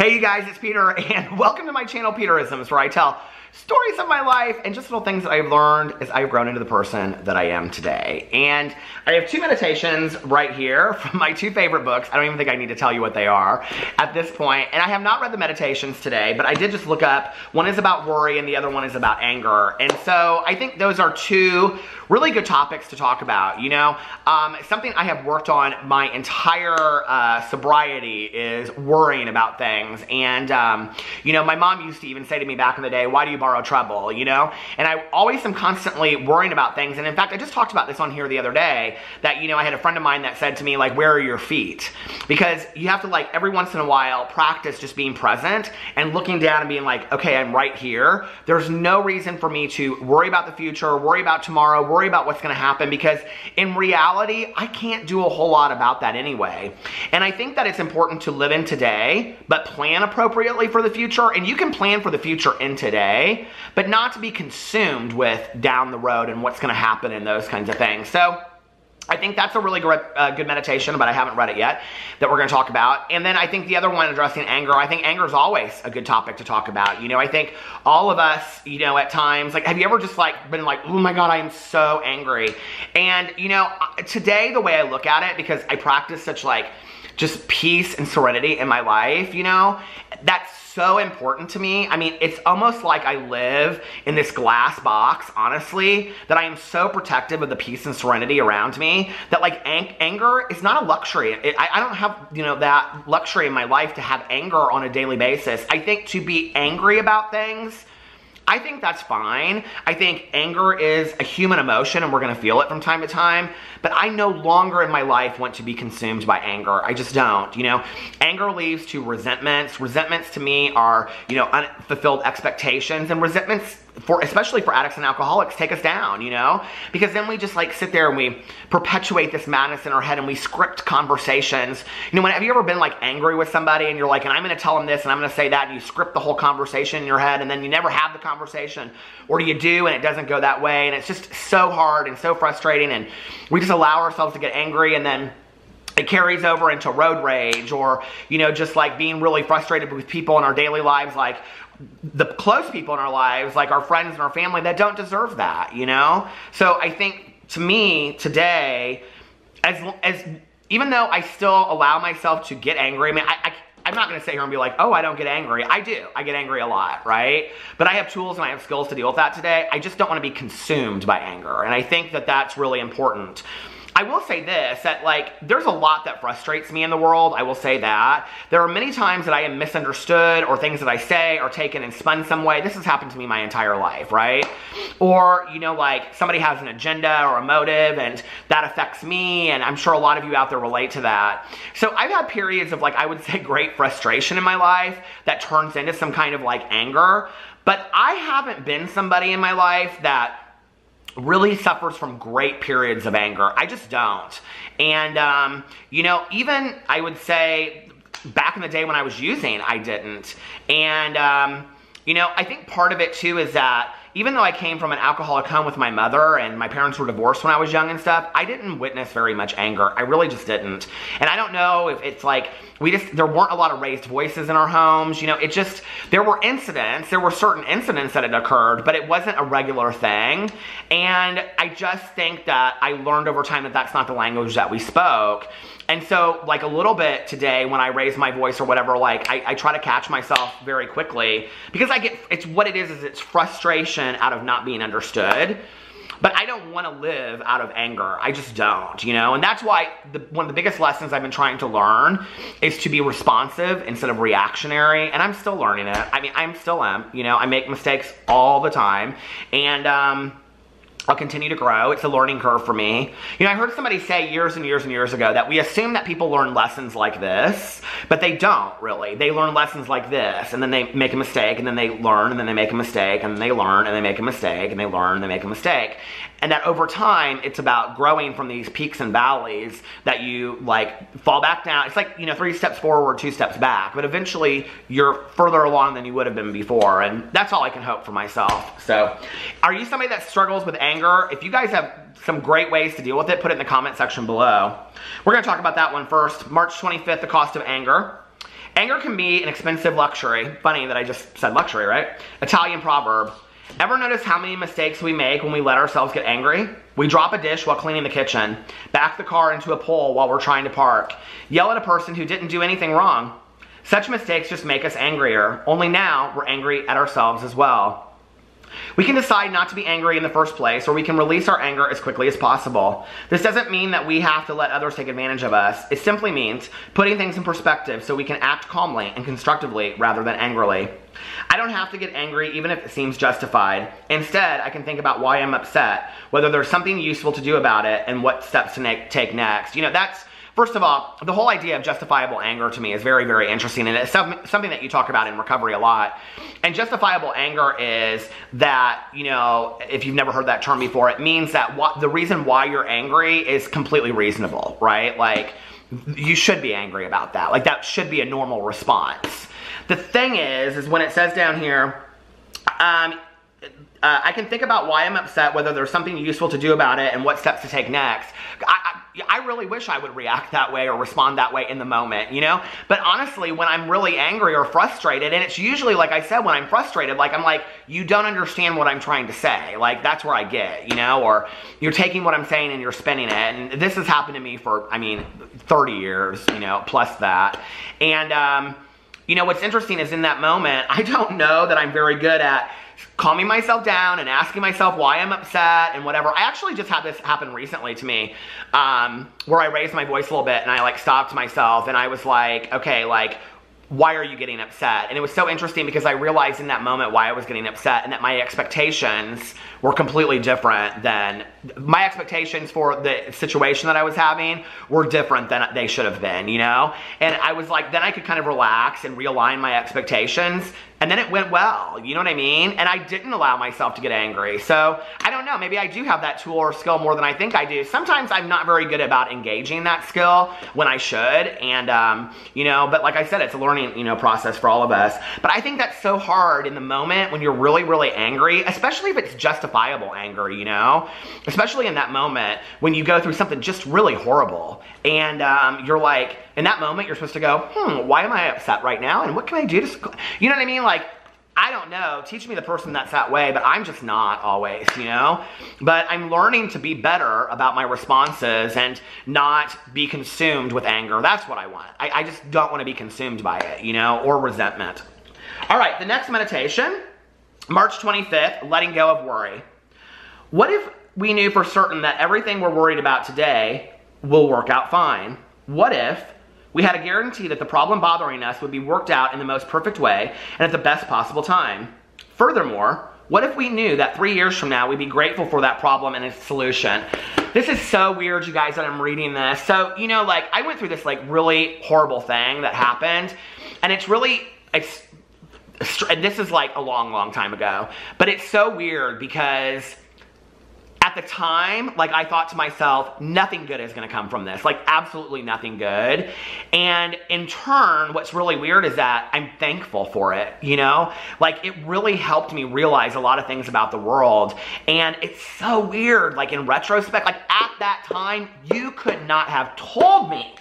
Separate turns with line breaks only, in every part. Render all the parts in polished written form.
Hey you guys, it's Peter, and welcome to my channel, Peterisms, where I tell stories of my life and just little things that I've learned as I've grown into the person that I am today. And I have two meditations right here from my two favorite books. I don't even think I need to tell you what they are at this point. And I have not read the meditations today, but I did just look up. One is about worry and the other one is about anger. And so I think those are two really good topics to talk about. You know, something I have worked on my entire sobriety is worrying about things. And, you know, my mom used to even say to me back in the day, why do you borrow trouble, you know? And I always am constantly worrying about things. And in fact, I just talked about this on here the other day that, you know, I had a friend of mine that said to me, like, where are your feet? Because you have to, like, every once in a while practice just being present and looking down and being like, okay, I'm right here. There's no reason for me to worry about the future, worry about tomorrow, worry about what's going to happen, because in reality, I can't do a whole lot about that anyway. And I think that it's important to live in today, but plan appropriately for the future. And you can plan for the future in today, but not to be consumed with down the road and what's going to happen and those kinds of things. So I think that's a really good meditation, but I haven't read it yet, that we're going to talk about. And then I think the other one, addressing anger, I think anger is always a good topic to talk about. You know, I think all of us, you know, at times, like, have you ever just like been like, oh my God, I am so angry. And, you know, today, the way I look at it, because I practice such like just peace and serenity in my life, you know, that's so important to me. I mean, it's almost like I live in this glass box, honestly, that I am so protective of the peace and serenity around me that, like, anger is not a luxury. I don't have, you know, that luxury in my life to have anger on a daily basis. I think to be angry about things, I think that's fine. I think anger is a human emotion and we're going to feel it from time to time, but I no longer in my life want to be consumed by anger. I just don't, you know. Anger leads to resentments. Resentments to me are, you know, unfulfilled expectations, and resentments, especially for addicts and alcoholics, take us down, you know, because then we just like sit there and we perpetuate this madness in our head and we script conversations. You know, have you ever been like angry with somebody and you're like, and I'm going to tell them this and I'm going to say that, and you script the whole conversation in your head and then you never have the conversation, or you do and it doesn't go that way, and it's just so hard and so frustrating, and we just allow ourselves to get angry, and then it carries over into road rage, or, you know, just like being really frustrated with people in our daily lives, like the close people in our lives, like our friends and our family that don't deserve that, you know? So I think, to me, today, as even though I still allow myself to get angry, I mean, I'm not going to sit here and be like, oh, I don't get angry. I do. I get angry a lot, right? But I have tools and I have skills to deal with that today. I just don't want to be consumed by anger. And I think that that's really important. I will say this, that like, there's a lot that frustrates me in the world. I will say that. There are many times that I am misunderstood, or things that I say are taken and spun some way. This has happened to me my entire life, right? Or, you know, like somebody has an agenda or a motive and that affects me, and I'm sure a lot of you out there relate to that. So I've had periods of, like, I would say great frustration in my life that turns into some kind of like anger, but I haven't been somebody in my life that really suffers from great periods of anger. I just don't. And, you know, even I would say back in the day when I was using, I didn't. And, you know, I think part of it too is that even though I came from an alcoholic home with my mother and my parents were divorced when I was young and stuff, I didn't witness very much anger. I really just didn't. And I don't know if it's like, there weren't a lot of raised voices in our homes. You know, it just, there were certain incidents that had occurred, but it wasn't a regular thing. And I just think that I learned over time that that's not the language that we spoke. And so, like, a little bit today when I raise my voice or whatever, like, I try to catch myself very quickly, because it's what it is it's frustration out of not being understood. But I don't want to live out of anger. I just don't, you know? And that's why one of the biggest lessons I've been trying to learn is to be responsive instead of reactionary. And I'm still learning it. I mean, I still am, you know? I make mistakes all the time. And, I'll continue to grow. It's a learning curve for me. You know, I heard somebody say years and years and years ago that we assume that people learn lessons like this, but they don't really. They learn lessons like this, and then they make a mistake, and then they learn, and then they make a mistake, and then they learn, and they make a mistake, and they learn, and they make a mistake. And that over time, it's about growing from these peaks and valleys that you, like, fall back down. It's like, you know, 3 steps forward, 2 steps back. But eventually, you're further along than you would have been before. And that's all I can hope for myself. So, are you somebody that struggles with anger? If you guys have some great ways to deal with it, put it in the comment section below. We're going to talk about that one first. March 25th, The Cost of Anger. Anger can be an expensive luxury. Funny that I just said luxury, right? Italian proverb. Ever notice how many mistakes we make when we let ourselves get angry? We drop a dish while cleaning the kitchen, back the car into a pole while we're trying to park, yell at a person who didn't do anything wrong. Such mistakes just make us angrier, only now we're angry at ourselves as well. We can decide not to be angry in the first place, or we can release our anger as quickly as possible. This doesn't mean that we have to let others take advantage of us. It simply means putting things in perspective so we can act calmly and constructively rather than angrily. I don't have to get angry even if it seems justified. Instead, I can think about why I'm upset, whether there's something useful to do about it, and what steps to take next. You know, that's, first of all, the whole idea of justifiable anger to me is very, very interesting, and it's something that you talk about in recovery a lot. And justifiable anger is that, you know, if you've never heard that term before, it means that the reason why you're angry is completely reasonable, right? Like, you should be angry about that. Like, that should be a normal response. The thing is when it says down here, I can think about why I'm upset, whether there's something useful to do about it, and what steps to take next. I really wish I would react that way or respond that way in the moment, you know? But honestly, when I'm really angry or frustrated, and it's usually, like I said, when I'm frustrated, like, I'm like, you don't understand what I'm trying to say. Like, that's where I get, you know? Or you're taking what I'm saying and you're spinning it. And this has happened to me for, I mean, 30 years, you know, plus that. And, you know, what's interesting is in that moment, I don't know that I'm very good at calming myself down and asking myself why I'm upset and whatever. I actually just had this happen recently to me, where I raised my voice a little bit and I like stopped myself and I was like, okay, like, why are you getting upset? And it was so interesting because I realized in that moment why I was getting upset, and that my expectations were completely different than, my expectations for the situation that I was having were different than they should have been, you know? And I was like, then I could kind of relax and realign my expectations, and then it went well, you know what I mean? And I didn't allow myself to get angry. So I don't know, maybe I do have that tool or skill more than I think I do. Sometimes I'm not very good about engaging that skill when I should, and you know, but like I said, it's a learning, you know, process for all of us. But I think that's so hard in the moment when you're really, really angry, especially if it's justifiable anger, you know? Especially in that moment when you go through something just really horrible, and you're like, in that moment, you're supposed to go, why am I upset right now? And what can I do to, you know what I mean? Like, I don't know, teach me the person that's that way, but I'm just not always, you know? But I'm learning to be better about my responses and not be consumed with anger. That's what I want. I just don't want to be consumed by it, you know, or resentment. All right, the next meditation, March 25th, letting go of worry. What if we knew for certain that everything we're worried about today will work out fine? What if we had a guarantee that the problem bothering us would be worked out in the most perfect way and at the best possible time? Furthermore, what if we knew that 3 years from now we'd be grateful for that problem and its solution? This is so weird, you guys, that I'm reading this. So, you know, like, I went through this, like, really horrible thing that happened, and it's really, and this is, like, a long, long time ago, but it's so weird because at the time, like, I thought to myself, nothing good is going to come from this. Like, absolutely nothing good. And in turn, what's really weird is that I'm thankful for it, you know? Like, it really helped me realize a lot of things about the world. And it's so weird, like, in retrospect, like, at that time, you could not have told me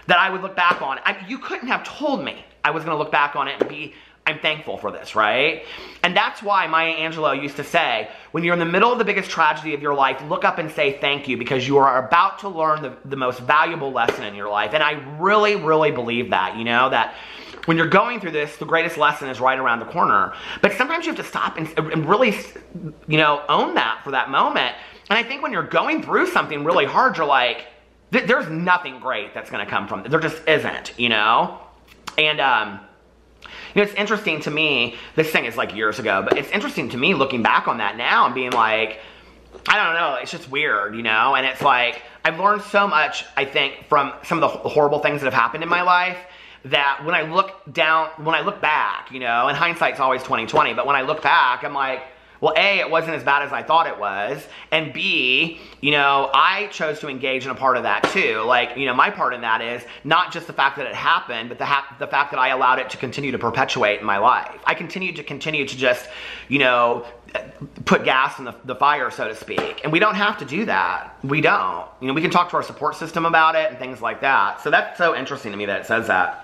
that I would look back on it. You couldn't have told me I was going to look back on it and be, I'm thankful for this, right? And that's why Maya Angelou used to say, when you're in the middle of the biggest tragedy of your life, look up and say thank you, because you are about to learn the most valuable lesson in your life. And I really, really believe that, you know, that when you're going through this, the greatest lesson is right around the corner. But sometimes you have to stop and really, you know, own that for that moment. And I think when you're going through something really hard, you're like, there's nothing great that's going to come from it. There just isn't, you know? And, you know, it's interesting to me, this thing is like years ago, but it's interesting to me looking back on that now and being like, I don't know, it's just weird, you know? And it's like, I've learned so much, I think, from some of the horrible things that have happened in my life, that when I look back, you know, and hindsight's always 20/20, but when I look back, I'm like, well, A, it wasn't as bad as I thought it was, and B, you know, I chose to engage in a part of that too. Like, you know, my part in that is not just the fact that it happened, but the fact that I allowed it to continue to perpetuate in my life. I continued to just, you know, put gas in the fire, so to speak. And we don't have to do that. We don't. You know, we can talk to our support system about it and things like that. So that's so interesting to me that it says that.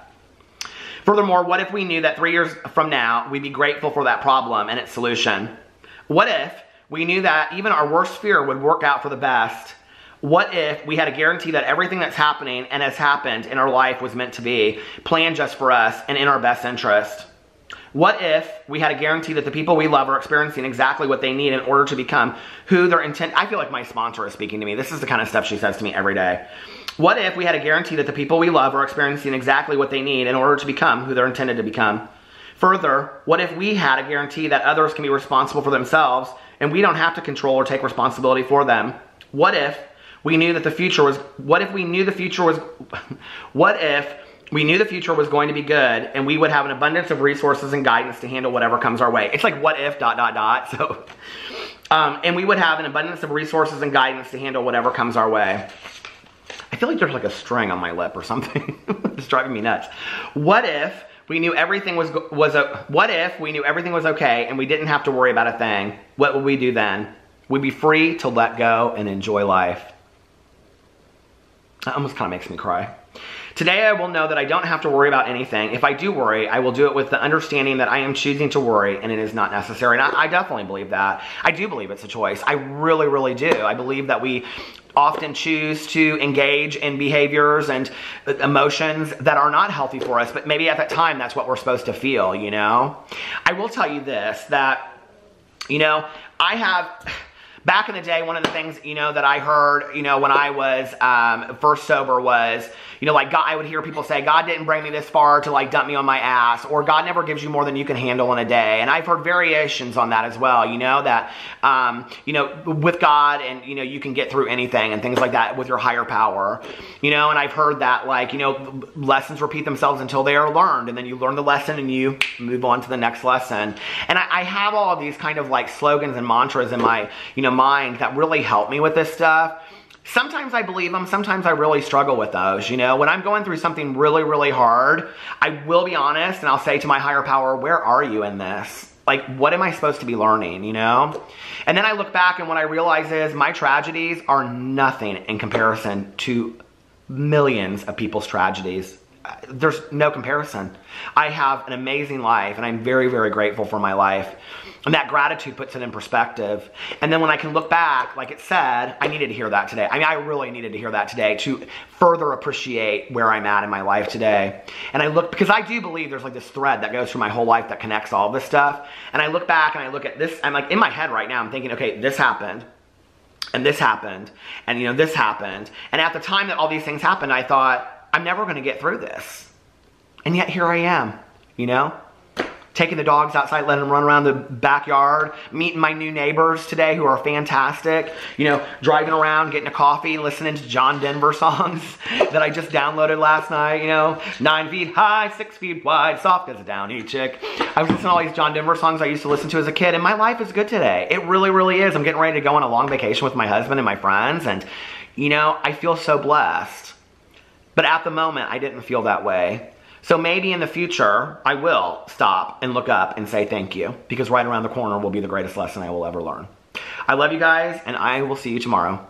Furthermore, what if we knew that 3 years from now, we'd be grateful for that problem and its solution? What if we knew that even our worst fear would work out for the best? What if we had a guarantee that everything that's happening and has happened in our life was meant to be, planned just for us and in our best interest? What if we had a guarantee that the people we love are experiencing exactly what they need in order to become who they're intended? I feel like my sponsor is speaking to me. This is the kind of stuff she says to me every day. What if we had a guarantee that the people we love are experiencing exactly what they need in order to become who they're intended to become? Further, what if we had a guarantee that others can be responsible for themselves and we don't have to control or take responsibility for them? What if we knew that the future was, what if we knew the future was going to be good and we would have an abundance of resources and guidance to handle whatever comes our way? It's like what if ... So, and we would have an abundance of resources and guidance to handle whatever comes our way. I feel like there's like a string on my lip or something. It's driving me nuts. What if we knew everything was okay and we didn't have to worry about a thing? What would we do then? We'd be free to let go and enjoy life. That almost kind of makes me cry. Today I will know that I don't have to worry about anything. If I do worry, I will do it with the understanding that I am choosing to worry and it is not necessary. And I definitely believe that. I do believe it's a choice. I really, really do. I believe that we often choose to engage in behaviors and emotions that are not healthy for us, but maybe at that time that's what we're supposed to feel, you know? I will tell you this, that, you know, I have... Back in the day, one of the things, you know, that I heard, you know, when I was first sober was, you know, like God, I would hear people say, God didn't bring me this far to like dump me on my ass, or God never gives you more than you can handle in a day. And I've heard variations on that as well, you know, that, you know, with God and, you know, you can get through anything and things like that with your higher power, you know, and I've heard that like, you know, lessons repeat themselves until they are learned, and then you learn the lesson and you move on to the next lesson. And I have all of these kind of like slogans and mantras in my, you know, mind that really help me with this stuff. Sometimes I believe them, sometimes I really struggle with those, you know. When I'm going through something really, really hard, I will be honest and I'll say to my higher power, where are you in this? Like, what am I supposed to be learning, you know? And then I look back and what I realize is my tragedies are nothing in comparison to millions of people's tragedies. There's no comparison. I have an amazing life and I'm very, very grateful for my life. And that gratitude puts it in perspective. And then when I can look back, like it said, I needed to hear that today. I mean, I really needed to hear that today to further appreciate where I'm at in my life today. And I look, because I do believe there's like this thread that goes through my whole life that connects all this stuff. And I look back and I look at this, I'm like in my head right now, I'm thinking, okay, this happened. And this happened. And you know, this happened. And at the time that all these things happened, I thought, I'm never going to get through this. And yet here I am, you know? Taking the dogs outside, letting them run around the backyard, meeting my new neighbors today who are fantastic, you know, driving around, getting a coffee, listening to John Denver songs that I just downloaded last night, you know, 9 feet high, 6 feet wide, soft as a downy chick. I was listening to all these John Denver songs I used to listen to as a kid, and my life is good today. It really, really is. I'm getting ready to go on a long vacation with my husband and my friends, and, you know, I feel so blessed. But at the moment, I didn't feel that way. So maybe in the future, I will stop and look up and say thank you, because right around the corner will be the greatest lesson I will ever learn. I love you guys, and I will see you tomorrow.